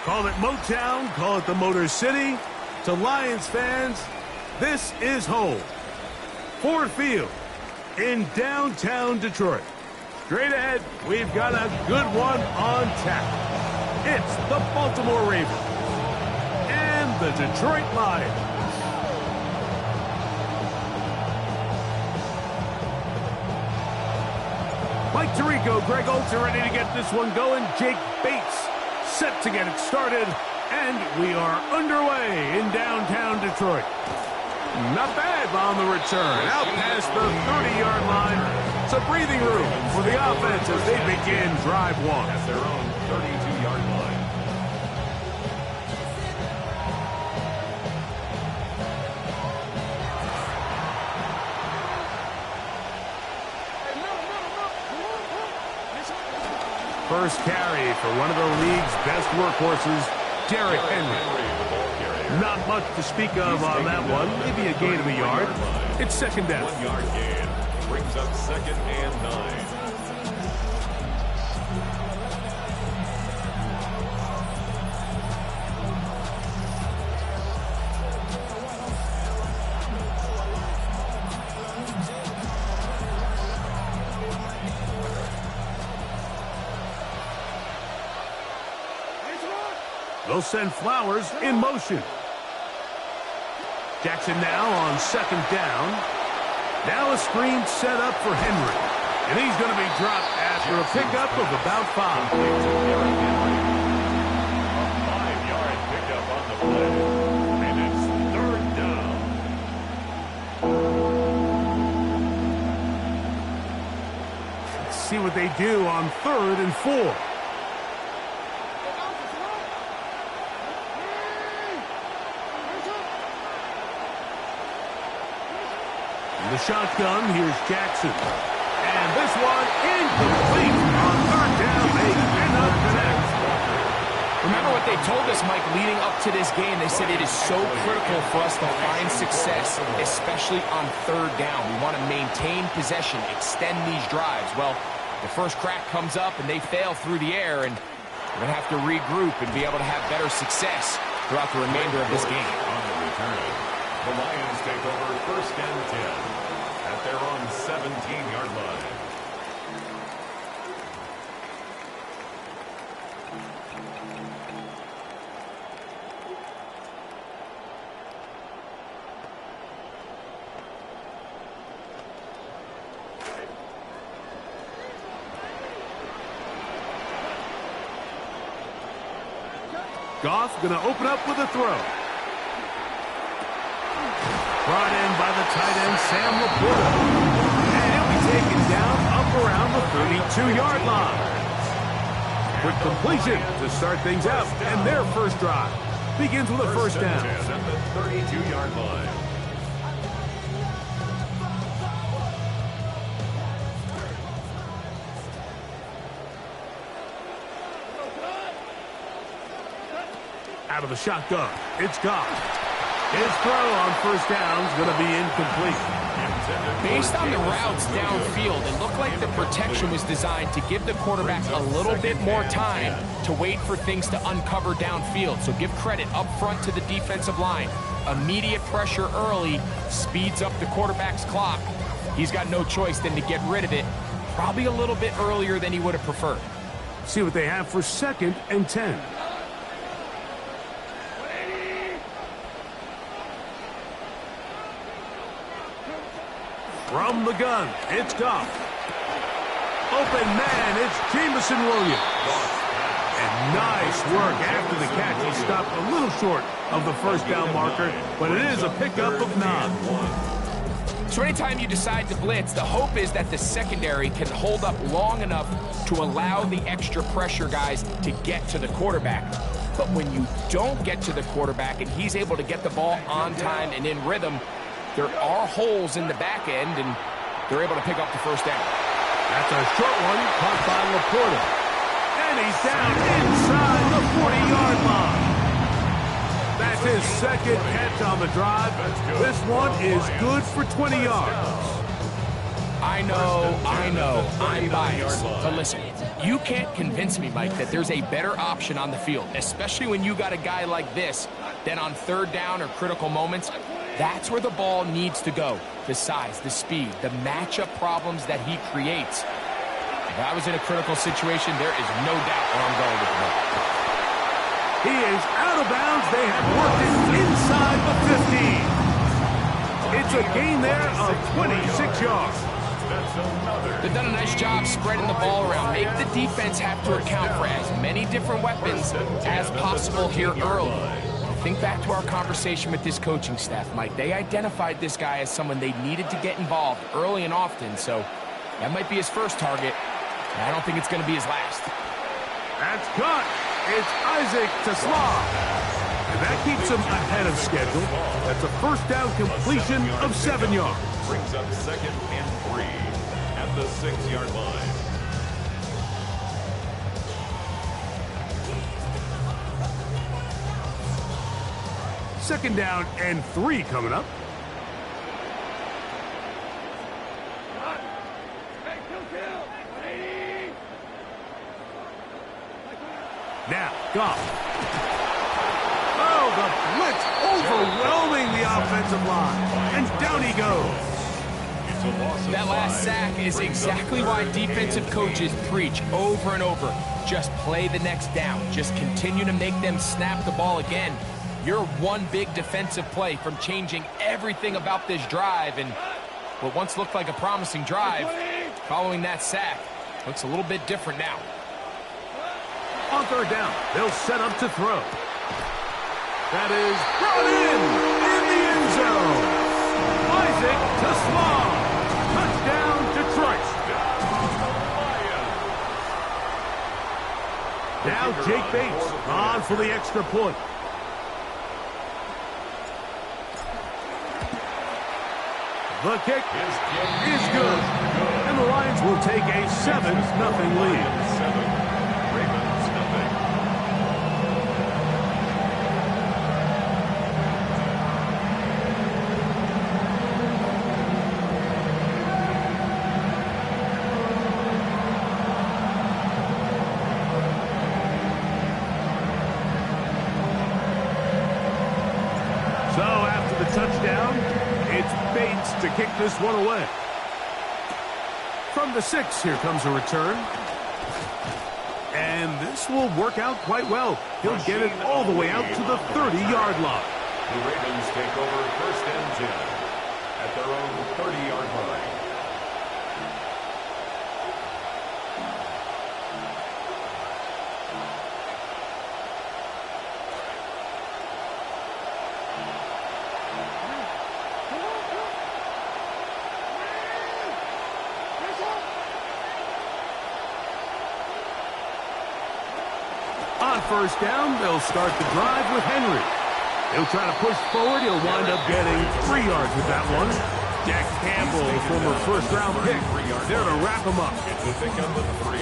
Call it Motown, call it the Motor City. To Lions fans, this is home. Ford Field in downtown Detroit. Straight ahead, we've got a good one on tap. It's the Baltimore Ravens and the Detroit Lions. Mike Tirico, Greg Olsen ready to get this one going. Jake Bates set to get it started. And we are underway in downtown Detroit. Not bad on the return. Out past the 30-yard line. Some breathing room for the offense as they begin drive one. At their own 32-yard line. First carry for one of the league's best workhorses, Derrick Henry. Not much to speak of on that one. Maybe a gain of a yard. It's second down. 1 yard gain. Brings up 2nd and 9. They'll send Flowers in motion. Jackson now on second down. Now a screen set up for Henry. And he's going to be dropped after a pickup of about 5. A 5-yard pickup on the play. And it's 3rd down. Let's see what they do on 3rd and 4. The shotgun, here's Jackson. And this one incomplete on 3rd down. They cannot connect. Remember what they told us, Mike, leading up to this game. They said it is so critical for us to find success, especially on 3rd down. We want to maintain possession, extend these drives. Well, the first crack comes up and they fail through the air, and we're going to have to regroup and be able to have better success throughout the remainder of this game. On the return, the Lions take over 1st and 10. At their own 17-yard line. Goff going to open up with a throw. Brought in by the tight end, Sam Laporta. And he'll be taken down up around the 32-yard line. Quick completion to start things out. And their first drive begins with a first down. At the 32-yard line. Out of the shotgun, it's Goff. His throw on first down is going to be incomplete. Based on the routes downfield, it looked like the protection was designed to give the quarterback a little bit more time to wait for things to uncover downfield. So give credit up front to the defensive line. Immediate pressure early speeds up the quarterback's clock. He's got no choice than to get rid of it, probably a little bit earlier than he would have preferred. See what they have for 2nd and 10. From the gun, it's Goff. Open man, it's Jameson Williams. And nice work after the catch. He stopped a little short of the first down marker, but it is a pickup of 9. So anytime you decide to blitz, the hope is that the secondary can hold up long enough to allow the extra pressure guys to get to the quarterback. But when you don't get to the quarterback and he's able to get the ball on time and in rhythm, there are holes in the back end, and they're able to pick up the first down. That's a short one caught by Laporta. And he's down inside the 40-yard line. That's his 2nd catch on the drive. This one is good for 20 yards. I I know, I'm biased. But listen, you can't convince me, Mike, that there's a better option on the field, especially when you got a guy like this, than on third down or critical moments. That's where the ball needs to go. The size, the speed, the matchup problems that he creates. If I was in a critical situation, there is no doubt where I'm going with the ball. He is out of bounds. They have worked it inside the 15. It's a gain there of 26 yards. They've done a nice job spreading the ball around. Make the defense have to account for as many different weapons as possible here early. Think back to our conversation with this coaching staff, Mike. They identified this guy as someone they needed to get involved early and often, so that might be his first target. And I don't think it's going to be his last. That's cut. It's Isaac to Slav. And that keeps him ahead of schedule. That's a first down completion of 7 yards. Brings up 2nd and 3 at the 6-yard line. Second down and 3 coming up. Now, Goff. Oh, the blitz overwhelming the offensive line. And down he goes. That last sack is exactly why defensive coaches preach over and over. Just play the next down. Just continue to make them snap the ball again. You're one big defensive play from changing everything about this drive. And what once looked like a promising drive, following that sack, looks a little bit different now. On third down, they'll set up to throw. That is brought in the end zone. Isaac to Slav. Touchdown, Detroit. Now Jake Bates on for the extra point. The kick is good. And the Lions will take a 7-0 lead. So after the touchdown, it's Bates to kick this one away. From the 6, here comes a return. And this will work out quite well. He'll get it all the way out to the 30-yard line. The Ravens take over 1st and 10 at their own 30-yard line. On first down, they'll start the drive with Henry. He'll try to push forward. He'll wind up getting 3 yards with that one. Jack Campbell, the former first-round pick, there to wrap him up. It's a pick up of 3.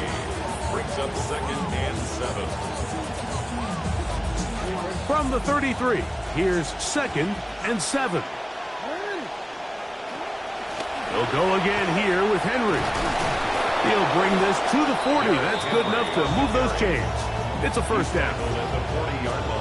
Brings up 2nd and 7. From the 33, here's 2nd and 7. They'll go again here with Henry. He'll bring this to the 40. That's good enough to move those chains. It's a first down.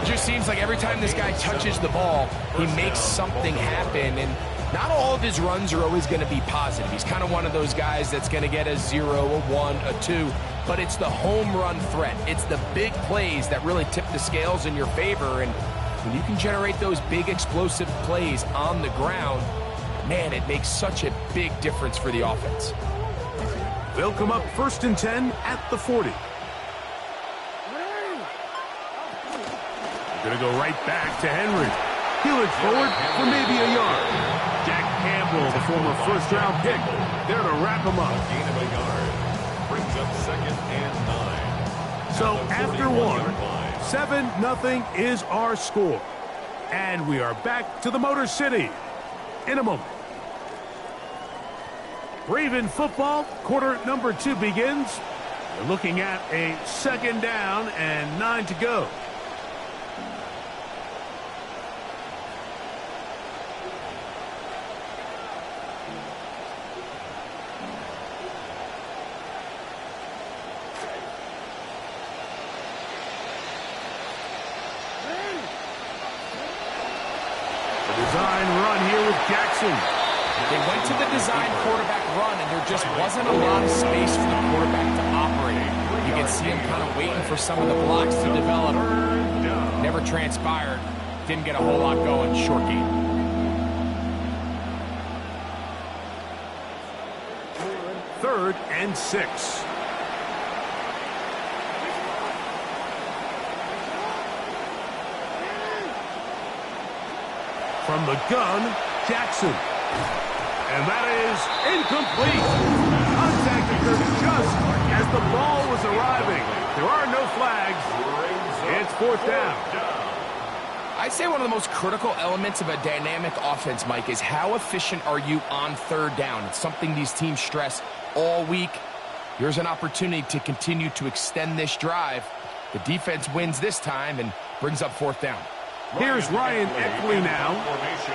It just seems like every time this guy touches the ball, he makes something happen. And not all of his runs are always going to be positive. He's kind of one of those guys that's going to get a 0, a 1, a 2. But it's the home run threat. It's the big plays that really tip the scales in your favor. And when you can generate those big explosive plays on the ground, man, it makes such a big difference for the offense. They'll come up 1st and 10 at the 40. Going to go right back to Henry. He'll it forward for maybe a yard. Jack Campbell, the former first-round pick, there to wrap him up. Gain of a yard. Brings up 2nd and 9. So after one, 7-0 is our score. And we are back to the Motor City in a moment. Raven football, quarter number 2 begins. We're looking at a 2nd down and 9 to go. design run here with Jackson. They went to the design quarterback run, and there just wasn't a lot of space for the quarterback to operate. You can see him kind of waiting for some of the blocks to develop. Never transpired. Didn't get a whole lot going. Short game. Third and 6. From the gun, Jackson. And that is incomplete. Contact occurred just as the ball was arriving. There are no flags. It's 4th down. I'd say one of the most critical elements of a dynamic offense, Mike, is how efficient are you on 3rd down. It's something these teams stress all week. Here's an opportunity to continue to extend this drive. The defense wins this time and brings up 4th down. Here's Ryan Eckley now.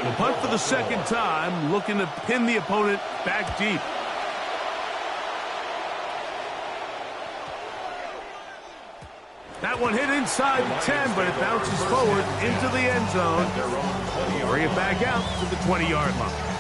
The punt for the 2nd time, looking to pin the opponent back deep. That one hit inside the 10, but it bounces forward into the end zone. Bring it back out to the 20-yard line.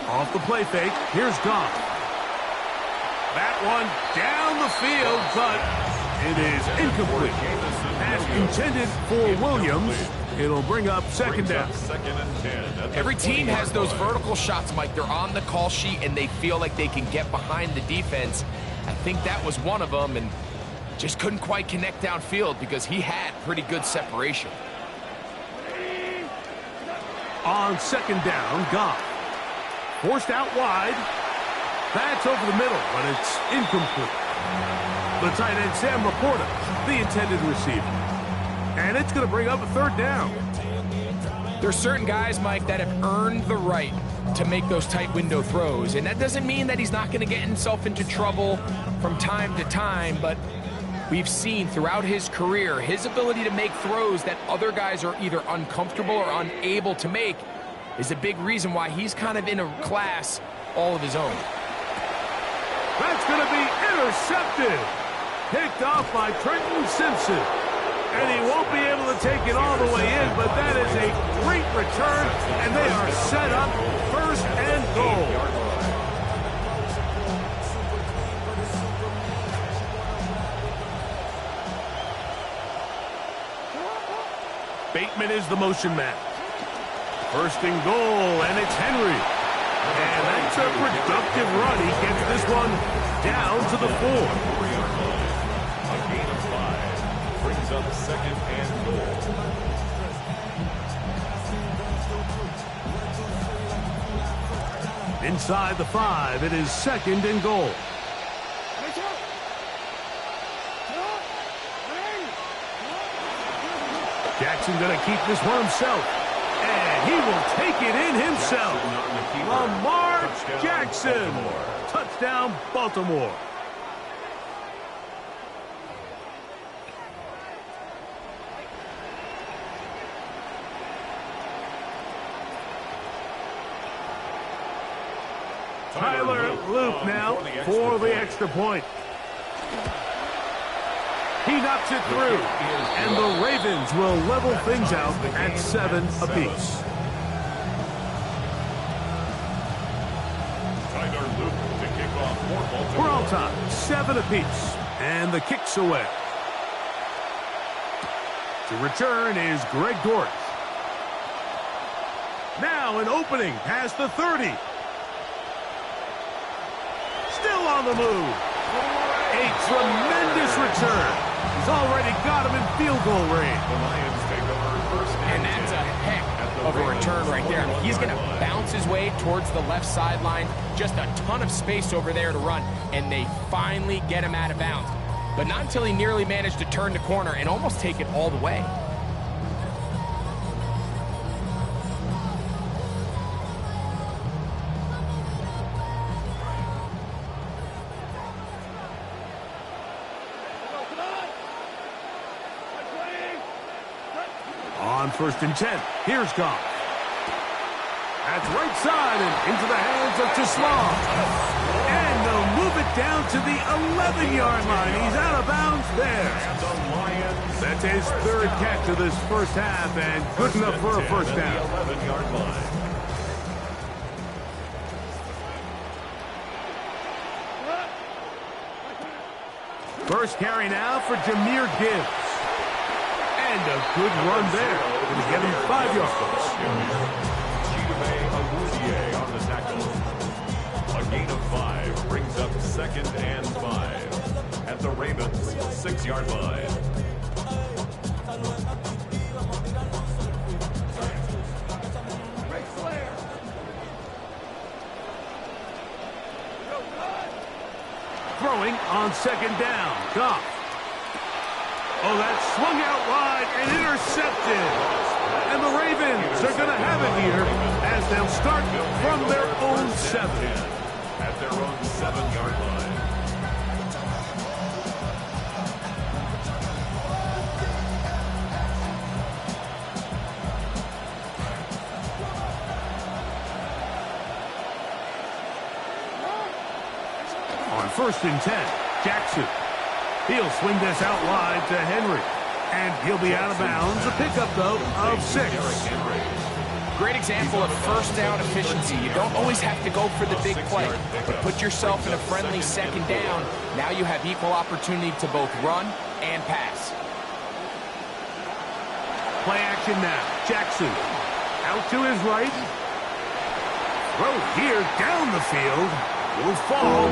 Off the play fake, here's Goff. That one down the field, but it is incomplete. Pass intended for Williams. It'll bring up 2nd down. Every team has those vertical shots, Mike. They're on the call sheet, and they feel like they can get behind the defense. I think that was one of them, and just couldn't quite connect downfield because he had pretty good separation. On 2nd down, Goff. Forced out wide. That's over the middle, but it's incomplete. The tight end, Sam Laporta, the intended receiver. And it's going to bring up a 3rd down. There's certain guys, Mike, that have earned the right to make those tight window throws. And that doesn't mean that he's not going to get himself into trouble from time to time, but we've seen throughout his career his ability to make throws that other guys are either uncomfortable or unable to make is a big reason why he's kind of in a class all of his own. That's going to be intercepted. Picked off by Trenton Simpson. And he won't be able to take it all the way in, but that is a great return, and they are set up 1st and goal. Bateman is the motion man. 1st and goal, and it's Henry. And that's a productive run. He gets this one down to the 4. A gain of 5 brings up 2nd and goal. Inside the 5, it is 2nd and goal. Jackson going to keep this one himself. And he will take it in himself. Lamar Jackson. Touchdown, Baltimore. Tyler Luke now for the extra point. He knocks it through, and the Ravens will level things out at 7 apiece. Tyler Luke to kick off for Baltimore. We're on time, 7 apiece, and the kick's away. To return is Greg Dortch. Now an opening past the 30. Still on the move. A tremendous return. He's already got him in field goal range. The Lions take over 1st And that's a heck of a return right there. He's going to bounce his way towards the left sideline. Just a ton of space over there to run. And they finally get him out of bounds. But not until he nearly managed to turn the corner and almost take it all the way. first and 10. Here's Goff. That's right side and into the hands of Tislam. And they'll move it down to the 11-yard line. He's out of bounds there. That's his third catch of this first half and good enough for a first down. 11-yard line. First carry now for Jahmyr Gibbs. And a good run there. It'll get him 5 yards. On the tackle. A gain of 5 brings up second and 5 at the Ravens' 6-yard line. Throwing on second down. Goff. Oh, that swung out wide and intercepted. And the Ravens are going to have it here as they'll start from their own 7. At their own 7-yard line. On first and 10, Jackson. He'll swing this out wide to Henry. And he'll be out of bounds. A pickup, though, of 6. Great example of first down efficiency. You don't always have to go for the big play, but put yourself in a friendly second down. Now you have equal opportunity to both run and pass. Play action now. Jackson out to his right. Throw here down the field. Will fall.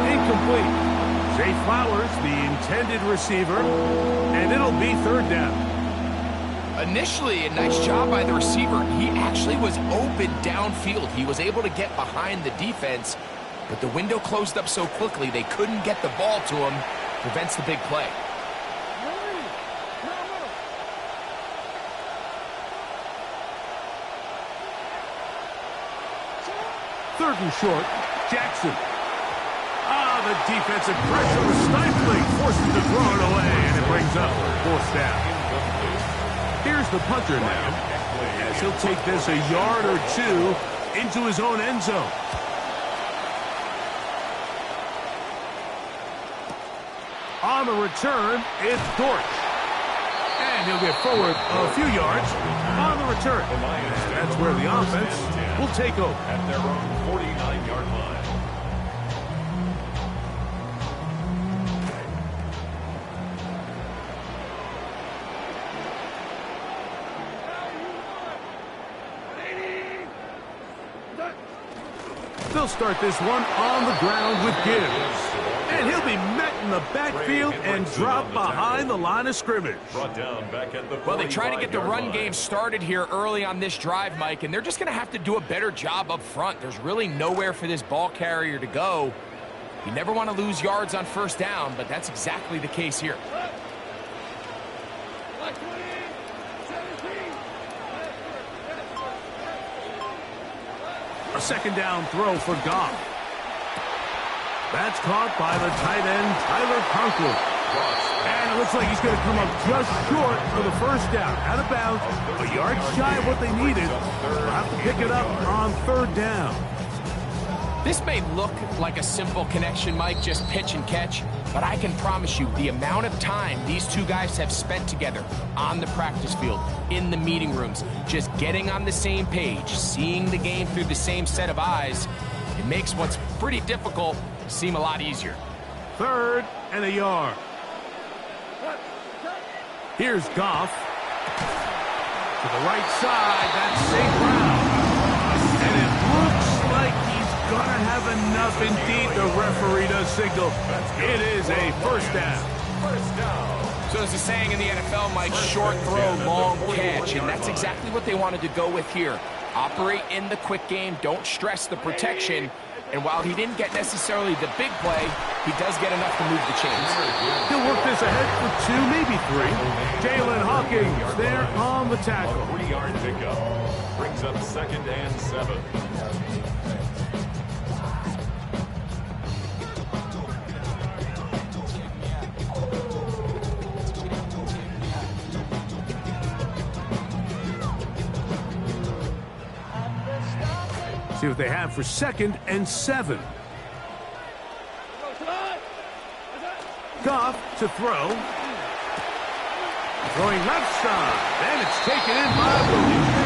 Incomplete. Zay Flowers, the intended receiver, and it'll be third down. Initially, a nice job by the receiver. He actually was open downfield. He was able to get behind the defense, but the window closed up so quickly they couldn't get the ball to him. Prevents the big play. Third and short, Jackson. The defensive pressure was stifling, forces to throw it away, and it brings up fourth down. Here's the punter now, as he'll take this a yard or 2 into his own end zone. On the return, it's Dortch. And he'll get forward a few yards on the return. And that's where the offense will take over. At their own 49-yard line. They'll start this one on the ground with Gibbs. And he'll be met in the backfield and dropped behind the line of scrimmage. Well, they try to get the run game started here early on this drive, Mike, and they're just going to have to do a better job up front. There's really nowhere for this ball carrier to go. You never want to lose yards on first down, but that's exactly the case here. A second down throw for Goff. That's caught by the tight end, Tyler Conklin. And it looks like he's going to come up just short for the first down. Out of bounds, a yard shy of what they needed. They'll have to pick it up on third down. This may look like a simple connection, Mike, just pitch and catch, but I can promise you the amount of time these two guys have spent together on the practice field, in the meeting rooms, just getting on the same page, seeing the game through the same set of eyes, it makes what's pretty difficult seem a lot easier. Third and a yard. Here's Goff. To the right side, that's St. Brown. And it looks like he's going to have enough indeed. The referee does signal. It is a first down. So as the saying in the NFL, Mike, short throw, long catch, and that's exactly what they wanted to go with here. Operate in the quick game, don't stress the protection, and while he didn't get necessarily the big play, he does get enough to move the chains. He'll work this ahead for 2, maybe 3. Jalen Hawkins there on the tackle. 3-yard pickup brings up second and 7. See what they have for 2nd and 7. Goff to throw. Throwing left side. And it's taken in by Williams.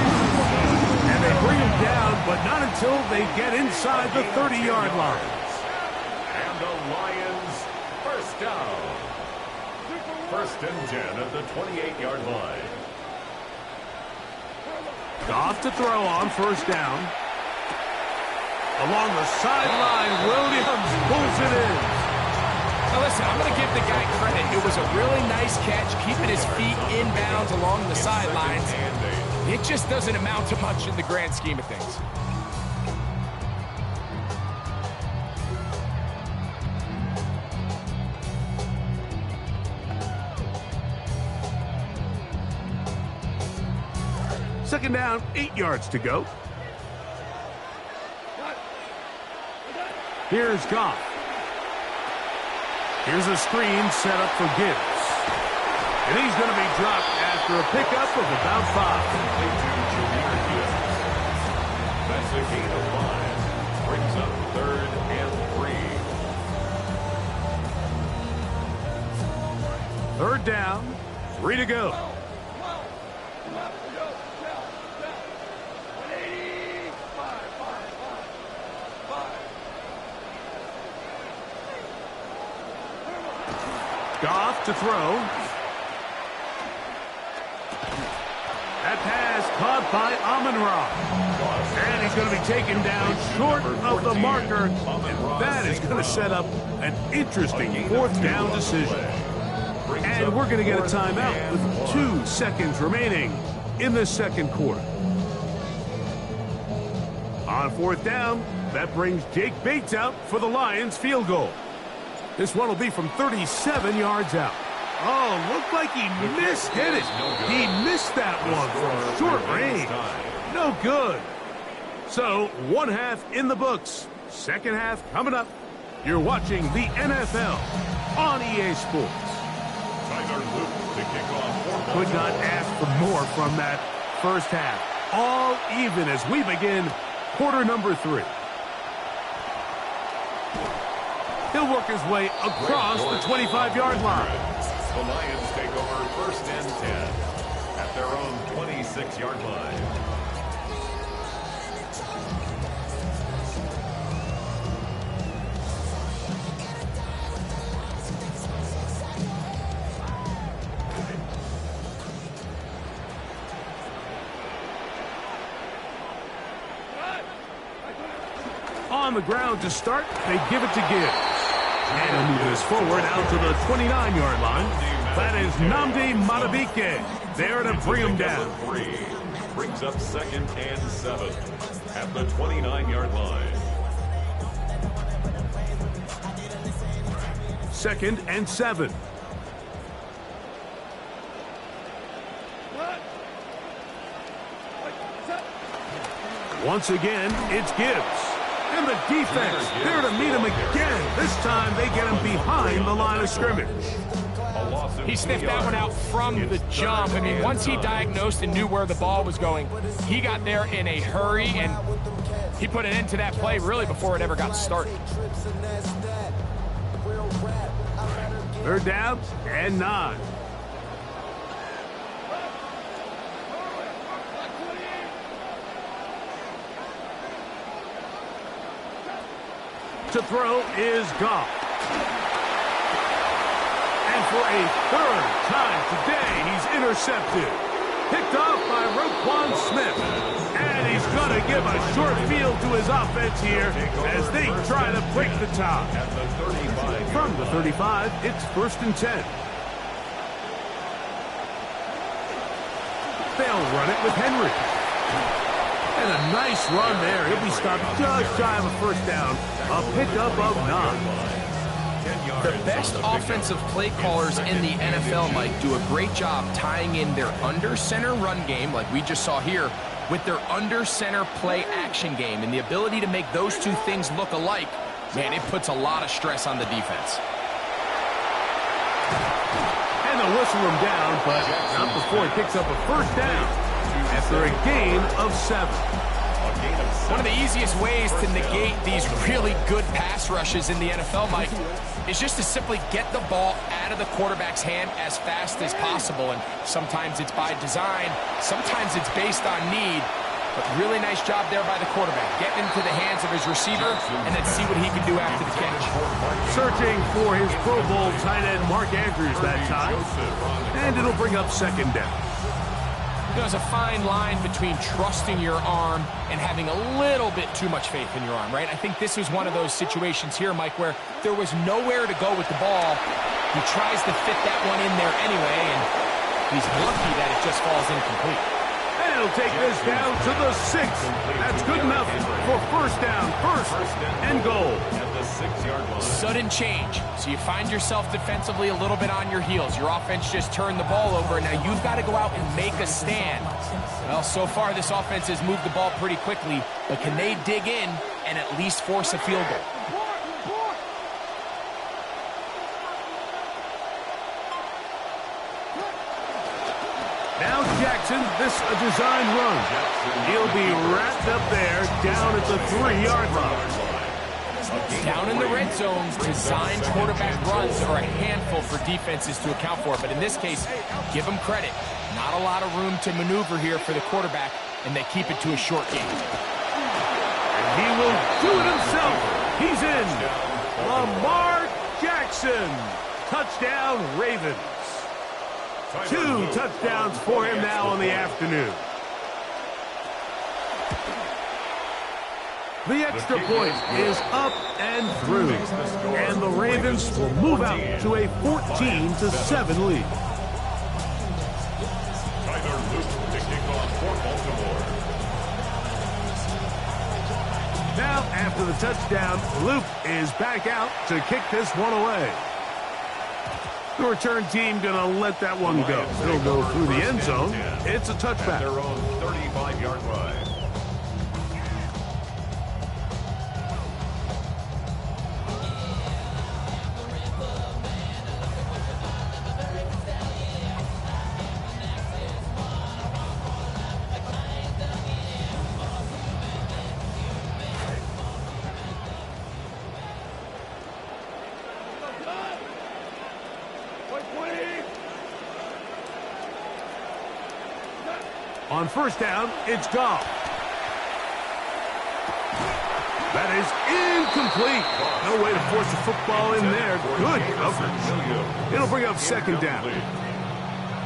And they bring him down, but not until they get inside the 30-yard line. And the Lions first down. 1st and 10 at the 28-yard line. Goff to throw on 1st down. Along the sideline, Williams pulls it in. Now listen, I'm going to give the guy credit. It was a really nice catch, keeping his feet inbounds along the sidelines. It just doesn't amount to much in the grand scheme of things. Second down, 8 yards to go. Here's Goff. Here's a screen set up for Gibbs. And he's going to be dropped after a pickup of about 5. That's a gain of 5. Brings up 3rd and 3. 3rd down, 3 to go. Goff to throw. That pass caught by Amon-Ra. And he's going to be taken down short of the marker. And that is going to set up an interesting 4th down decision. And we're going to get a timeout with 2 seconds remaining in the 2nd quarter. On 4th down, that brings Jake Bates out for the Lions field goal. This one will be from 37 yards out. Oh, looked like he mishit it. He missed that one from short range. No good. So, 1 half in the books. 2nd half coming up. You're watching the NFL on EA Sports. Could not ask for more from that 1st half. All even as we begin quarter number 3. He'll work his way across the 25-yard line. The Lions take over 1st and 10 at their own 26-yard line. On the ground to start, they give it to Gibbs. And he'll move this forward out to the 29-yard line. That is Nnamdi Madubuike there to bring him down. 3 brings up 2nd and 7 at the 29-yard line. 2nd and 7. Once again, it's Gibbs. And the defense there to meet him again. This time they get him behind the line of scrimmage. He sniffed that one out from the jump. I mean, once he diagnosed and knew where the ball was going, he got there in a hurry, and he put an end to that play really before it ever got started. 3rd down and 9. To throw is Goff. And for a 3rd time today, he's intercepted. Picked off by Roquan Smith. And he's going to give a short field to his offense here as they try to break the tie. From the 35, it's 1st and 10. They'll run it with Henry. And a nice run there. He'll be stopped just shy of a 1st down. A pickup of 9. The best offensive play callers in the NFL, Mike, do a great job tying in their under-center run game, like we just saw here, with their under-center play action game. And the ability to make those 2 things look alike, man, it puts a lot of stress on the defense. And they'll whistle him down, but not before he picks up a 1st down after a gain of 7. A gain of One of the easiest ways to negate these really good pass rushes in the NFL, Mike, is just to simply get the ball out of the quarterback's hand as fast as possible. And sometimes it's by design, sometimes it's based on need. But really nice job there by the quarterback. Getting into the hands of his receiver and then see what he can do after the catch. Searching for his Pro Bowl tight end Mark Andrews that time. And it'll bring up second down. There's a fine line between trusting your arm and having a little bit too much faith in your arm, right? I think this was one of those situations here, Mike, where there was nowhere to go with the ball. He tries to fit that one in there anyway, and he's lucky that it just falls incomplete. And he'll take this down to the 6. That's good enough for first down, first and goal. At the 6-yard line. Sudden change. So you find yourself defensively a little bit on your heels. Your offense just turned the ball over. Now you've got to go out and make a stand. Well, so far this offense has moved the ball pretty quickly, but can they dig in and at least force a field goal? Now Jackson, this a design run. He'll be wrapped up there down at the 3-yard line. Down in the red zone, design quarterback runs are a handful for defenses to account for. But in this case, give them credit. Not a lot of room to maneuver here for the quarterback, and they keep it to a short game. And he will do it himself. He's in. Lamar Jackson. Touchdown, Ravens. 2 touchdowns for him now on the afternoon. The extra point is up and through, and the Ravens will move out to a 14-7 lead. Now, after the touchdown, Luke is back out to kick this one away. The return team going to let that one go. It'll go through the end zone. It's a touchback. Their own 35-yard line. On first down, it's Goff. That is incomplete. No way to force the football in there. Good coverage. It'll bring up second down.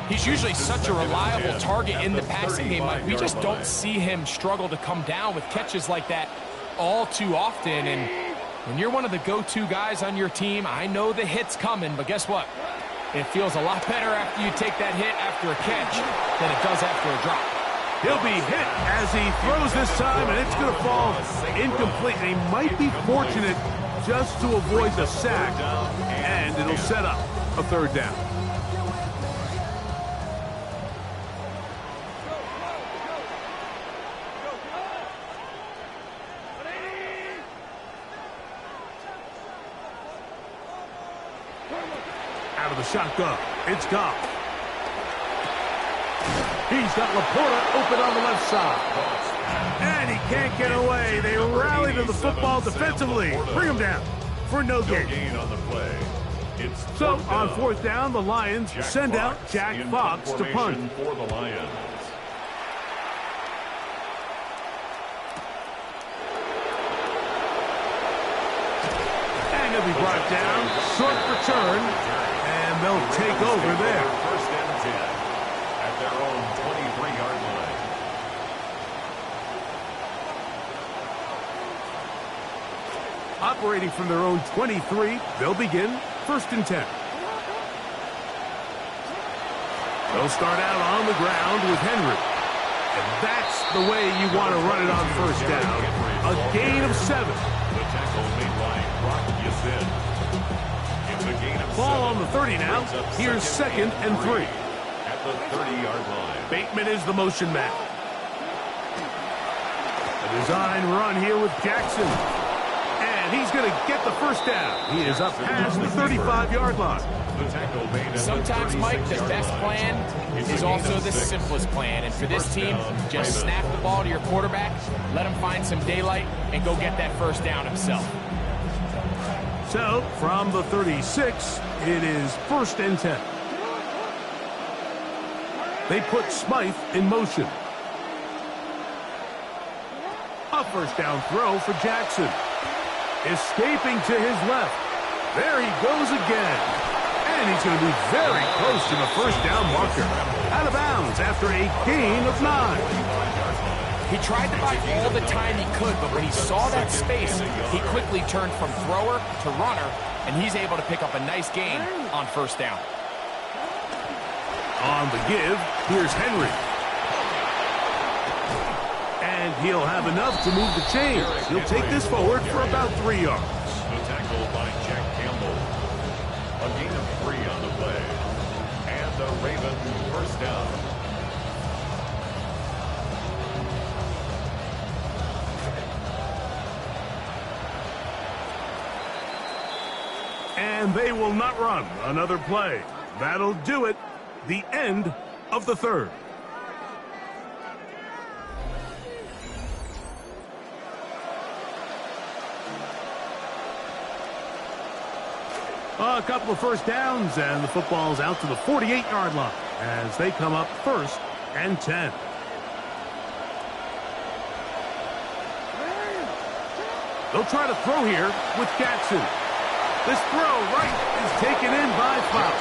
He's usually such a reliable target in the passing game, Mike. We just don't see him struggle to come down with catches like that all too often. And when you're one of the go-to guys on your team, I know the hit's coming, but guess what? It feels a lot better after you take that hit after a catch than it does after a drop. He'll be hit as he throws this time, and it's going to fall incomplete. And he might be fortunate just to avoid the sack, and it'll set up a third down. Out of the shotgun, it's Goff. He's got Laporta open on the left side. And he can't get away. They rally to the football defensively. Bring him down for no gain. On the play. So on fourth down, the Lions send out Jack Fox to punt. For the Lions. And he'll be brought down. Short return. And they'll take over there. First and 10 at their own 23-yard line. Operating from their own 23, they'll begin first and 10. They'll start out on the ground with Henry. And that's the way you want to run it on first down. A gain of 7. The tackle made by Brock Yasin. It's a gain of 7. Ball on the 30 now. Here's second and 3. At the 30-yard line. Bateman is the motion man. A design run here with Jackson. And And he's going to get the first down. He is up past the 35-yard line. Sometimes, Mike, the best plan is also the simplest plan. And for this team, just snap the ball to your quarterback, let him find some daylight, and go get that first down himself. So, from the 36, it is 1st and 10. They put Smythe in motion. A first down throw for Jackson. Escaping to his left. There he goes again. And he's going to be very close to the first down marker. Out of bounds after a gain of 9. He tried to buy all the time he could, but when he saw that space, he quickly turned from thrower to runner, and he's able to pick up a nice gain on first down. On the give, here's Henry. And he'll have enough to move the chains. He'll take this forward for about 3 yards. The tackle by Jack Campbell. A gain of 3 on the play. And the Ravens first down. And they will not run another play. That'll do it. The end of the 3rd. A couple of first downs, and the football's out to the 48-yard line as they come up 1st and 10. They'll try to throw here with Jackson. This throw right is taken in by Fox.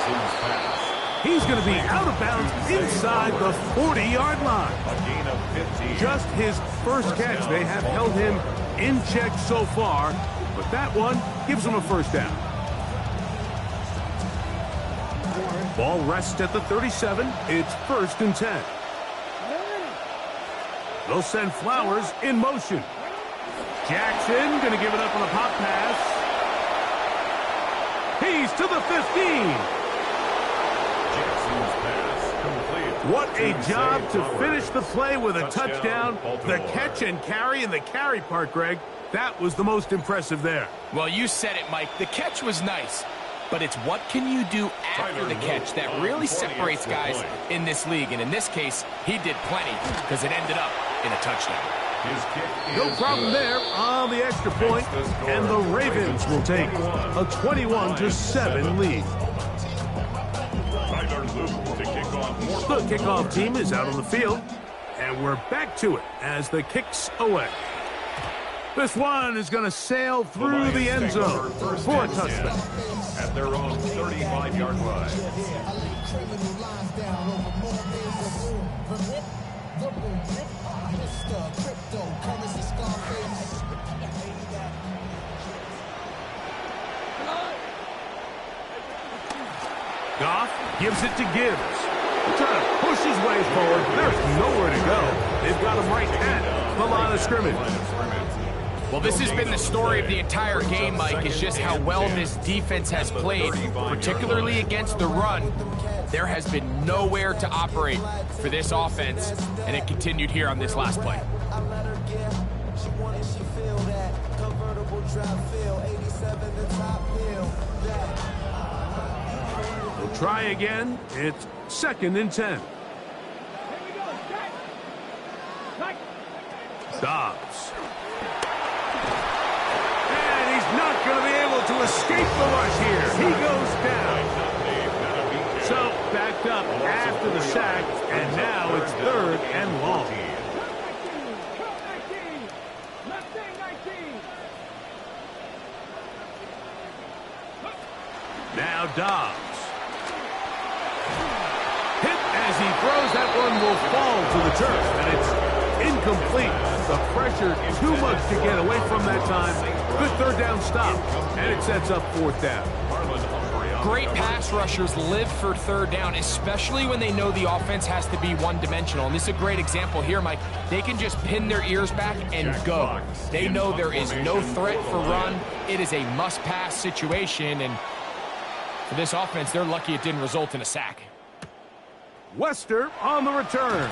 He's going to be out of bounds inside the 40-yard line. A gain of 15. Just his first catch. They have held him in check so far, but that one gives him a first down. Ball rests at the 37. It's 1st and 10. They'll send Flowers in motion. Jackson going to give it up on a pop pass. He's to the 15. Jackson's pass complete. What a job to finish the play with a touchdown. The catch and carry in the carry part, Greg. That was the most impressive there. Well, you said it, Mike. The catch was nice, but it's what can you do after the catch that really separates guys in this league. And in this case, he did plenty because it ended up in a touchdown. No problem there on the extra point, and the Ravens will take a 21-7 lead. The kickoff team is out on the field, and we're back to it as the kick's away. This one is going to sail through the end zone for a touchdown. At their own 35-yard line. Goff gives it to Gibbs. Trying to push his way forward. There's nowhere to go. They've got him right at the line of scrimmage. Well, this has been the story of the entire game, Mike, is just how well this defense has played, particularly against the run. There has been nowhere to operate for this offense, and it continued here on this last play. We'll try again. It's 2nd and 10. Dobbs. And he's not going to be able to escape the rush here. He goes down. So backed up after the sack, and now it's 3rd and long. Now Dobbs. Hit as he throws. That one will fall to the turf, and it's incomplete. The pressure too much to get away from that time. Good 3rd down stop, and it sets up 4th down. Great pass rushers live for 3rd down, especially when they know the offense has to be one-dimensional. And this is a great example here, Mike. They can just pin their ears back and go. They know there is no threat for run. It is a must-pass situation, and for this offense, they're lucky it didn't result in a sack. Wester on the return.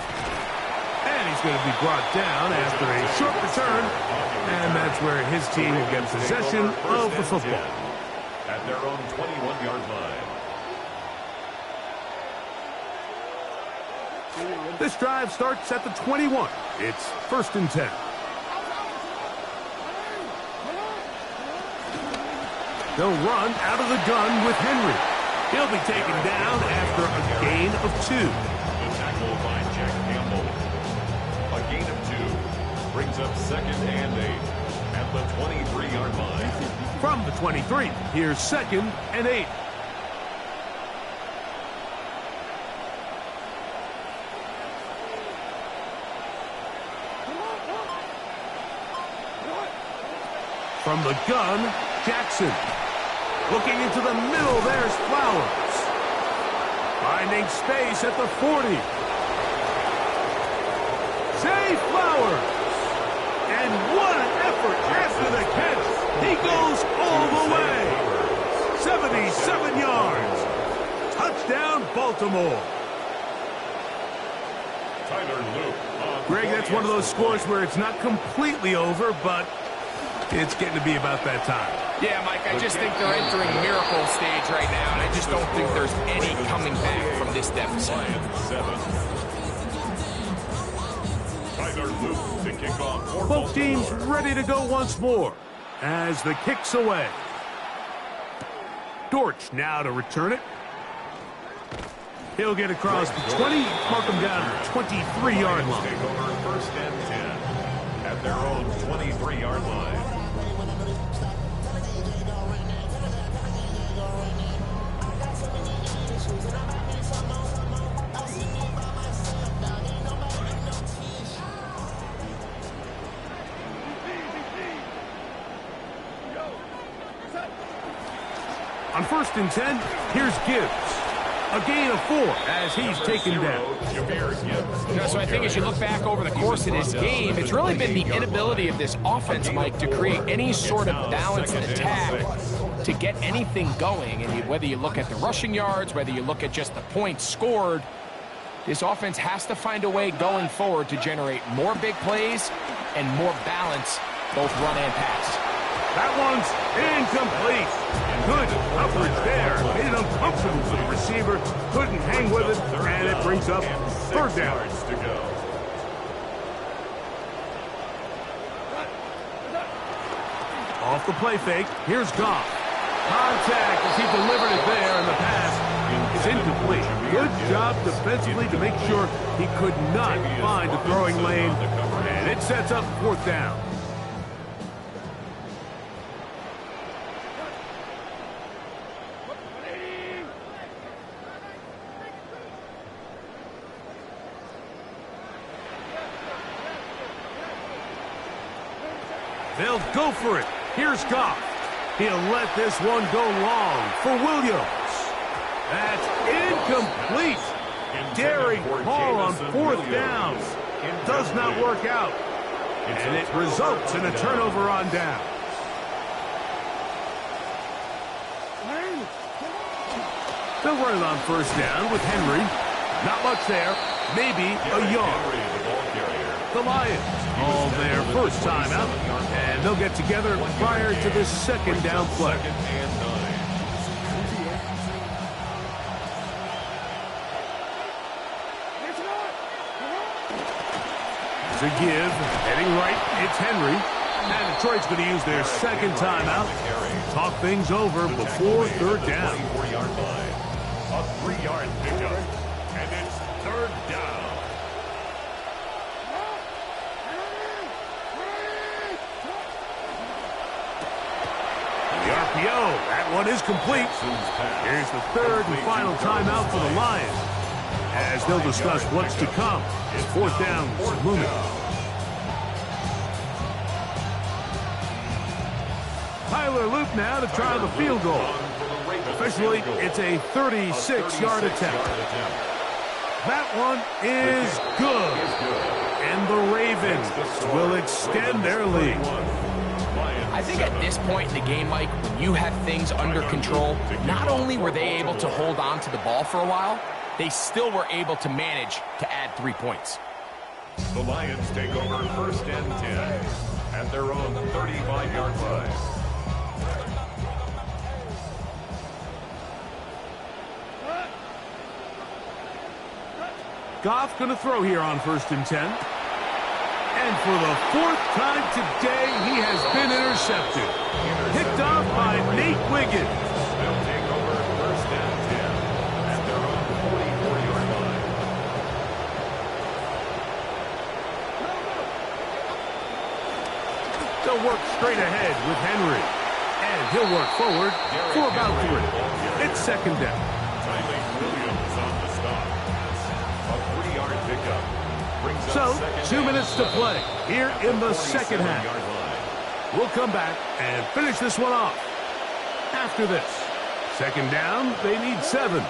And he's going to be brought down after a short return. And that's where his team will get possession of the football. At their own 21-yard line. This drive starts at the 21. It's 1st and 10. They'll run out of the gun with Henry. He'll be taken down after a gain of 2. The tackle by Jack Campbell. A gain of 2 brings up 2nd and 8 at the 23-yard line. From the 23, here's 2nd and 8. From the gun, Jackson. Looking into the middle, there's Flowers. Finding space at the 40. Zay Flowers. And what an effort after the catch. He goes all the way. 77 yards. Touchdown, Baltimore. Greg, that's one of those scores where it's not completely over, but it's getting to be about that time. Yeah, Mike, I just think they're entering miracle stage right now, and I just don't think there's any coming back from this deficit. Both teams ready to go once more as the kick's away. Dortch now to return it. He'll get across the 20, mark him down at the 23-yard line. Take over 1st and 10 at their own 23-yard line. On 1st and 10, here's Gibbs. A gain of 4 as he's taken down. So I think as you look back over the course of this game, it's really been the inability of this offense, Mike, to create any sort of balanced attack to get anything going. And whether you look at the rushing yards, whether you look at just the points scored, this offense has to find a way going forward to generate more big plays and more balance, both run and pass. That one's incomplete. Good coverage there. Made it uncomfortable for the receiver. Couldn't hang with it, and it brings up 3rd down. To go. Off the play fake, here's Goff. Contact as he delivered it there, and the pass is incomplete. Good job defensively to make sure he could not find a throwing lane, and it sets up 4th down. They'll go for it. Here's Goff. He'll let this one go long for Williams. That's incomplete. Daring Hall on 4th down. Does not work out. And it results in a turnover on down. They'll run it on 1st down with Henry. Not much there. Maybe a yard. The Lions call their first timeout, and they'll get together prior to this 2nd down play. There's a give, heading right, it's Henry. And Detroit's going to use their 2nd timeout. Talk things over before 3rd down. A 3-yard pickup, and it's 3rd down. That one is complete. Here's the 3rd and final timeout for the Lions as they'll discuss what's to come. 4th down looming. Tyler Luke now to try the field goal. Officially, it's a 36-yard attempt. That one is good. And the Ravens will extend their lead. I think at this point in the game, Mike, when you have things under control, not only were they able to hold on to the ball for a while, they still were able to manage to add 3 points. The Lions take over 1st and 10 at their own 35-yard line. Goff going to throw here on 1st and 10. And for the 4th time today, he has been intercepted. Picked off by Nate Wiggins. They'll take over 1st and 10 at their own 44-yard line. They'll work straight ahead with Henry. And he'll work forward for about 3. It's 2nd down. Tyler Williams on the stop. A 3-yard pickup. So, 2 minutes to play here in the 2nd half. We'll come back and finish this one off. After this, 2nd down, they need 7.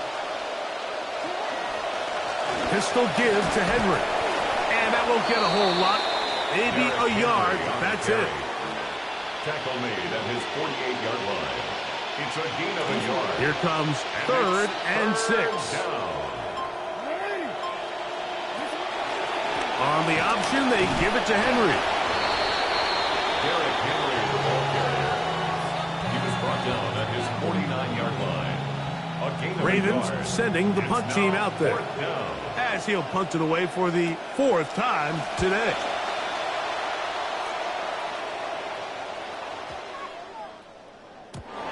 Pistol give to Henry. And that won't get a whole lot. Maybe a yard. That's it. Tackle made at his 48-yard line. It's a gain of a yard. Here comes 3rd and 6. On the option, they give it to Henry. Derrick Henry, the ball carrier. He was brought down at his 49-yard line. A gain of Ravens a yard. sending the punt team out there. 4th down. As he'll punt it away for the 4th time today.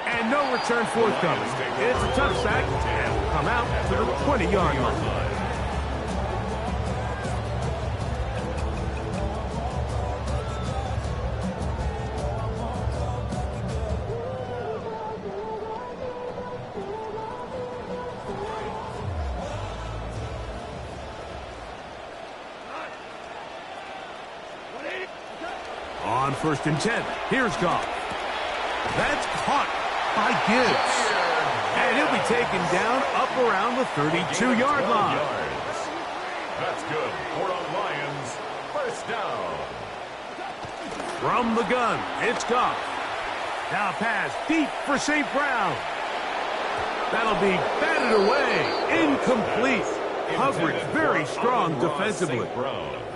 And no return forthcoming. It's a touchback and will come out to the 20-yard line. On 1st and 10, here's Goff. That's caught by Gibbs. And he'll be taken down up around the 32-yard line. That's good for the Lions. 1st down. From the gun, it's Goff. Now pass deep for St. Brown. That'll be batted away. Incomplete. Coverage very strong defensively.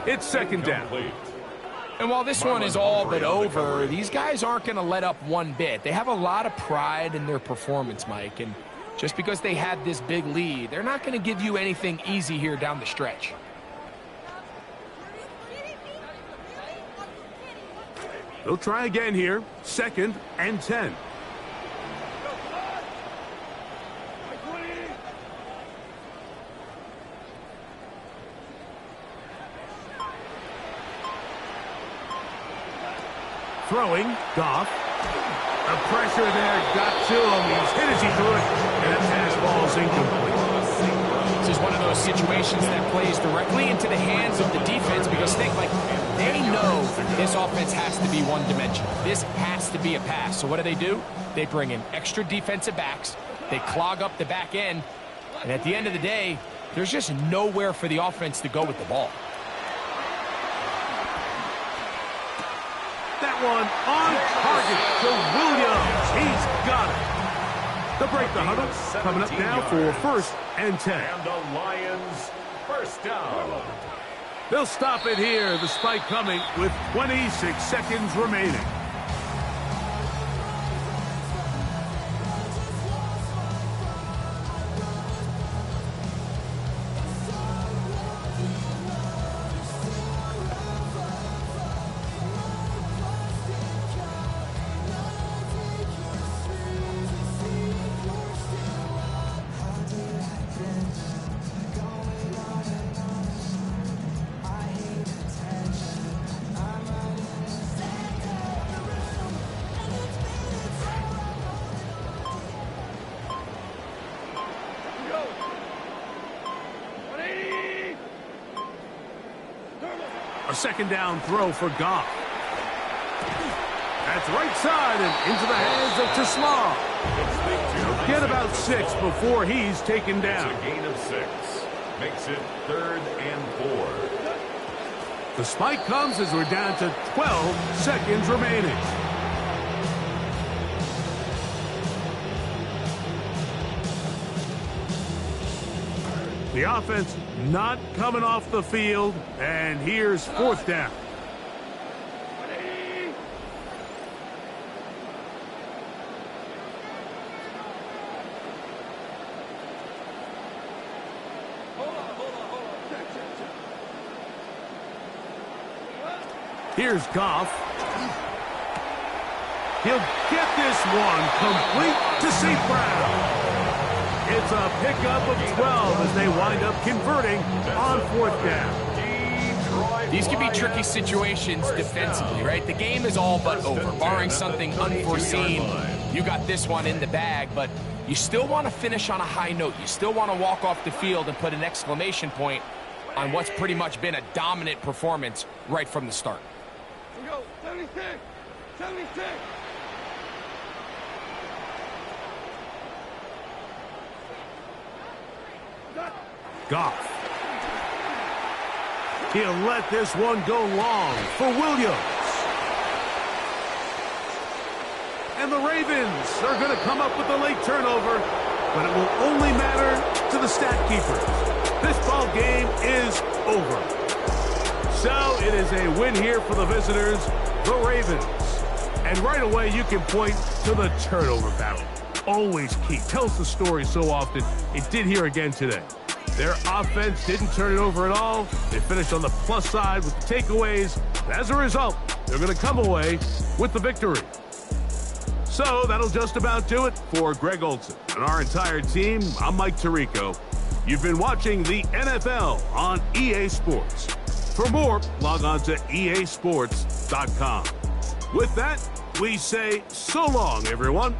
It's 2nd down. And while this one is all but over, these guys aren't going to let up one bit. They have a lot of pride in their performance, Mike. And just because they had this big lead, they're not going to give you anything easy here down the stretch. They'll try again here. 2nd and 10. Throwing, Goff. The pressure there got to him. He's hit as he threw it, and that pass ball's incomplete. This is one of those situations that plays directly into the hands of the defense because they know this offense has to be one-dimensional. This has to be a pass. So what do? They bring in extra defensive backs. They clog up the back end. And at the end of the day, there's just nowhere for the offense to go with the ball. That one on target to Williams. He's got it. They'll break the huddle. Coming up now for 1st and 10. And the Lions 1st down. They'll stop it here. The spike coming with 26 seconds remaining. A 2nd down throw for Goff. That's right side and into the hands of Tismaw. He'll get about 6 before he's taken down. It's a gain of 6. Makes it 3rd and 4. The spike comes as we're down to 12 seconds remaining. The offense not coming off the field, and here's 4th down. Here's Goff. He'll get this one complete to St. Brown. It's a pickup of 12 as they wind up converting on 4th down. These can be tricky situations defensively, right? The game is all but over. Barring something unforeseen, you got this one in the bag, but you still want to finish on a high note. You still want to walk off the field and put an exclamation point on what's pretty much been a dominant performance right from the start. We go, 76, 76. Goff. He'll let this one go long for Williams. And the Ravens are going to come up with a late turnover, but it will only matter to the stat keepers. This ball game is over. So it is a win here for the visitors, the Ravens. And right away you can point to the turnover battle. Always key. Tells the story so often. It did here again today. Their offense didn't turn it over at all. They finished on the plus side with the takeaways. As a result, they're going to come away with the victory. So that'll just about do it for Greg Olson and our entire team. I'm Mike Tirico. You've been watching the NFL on EA Sports. For more, log on to easports.com. With that, we say so long, everyone.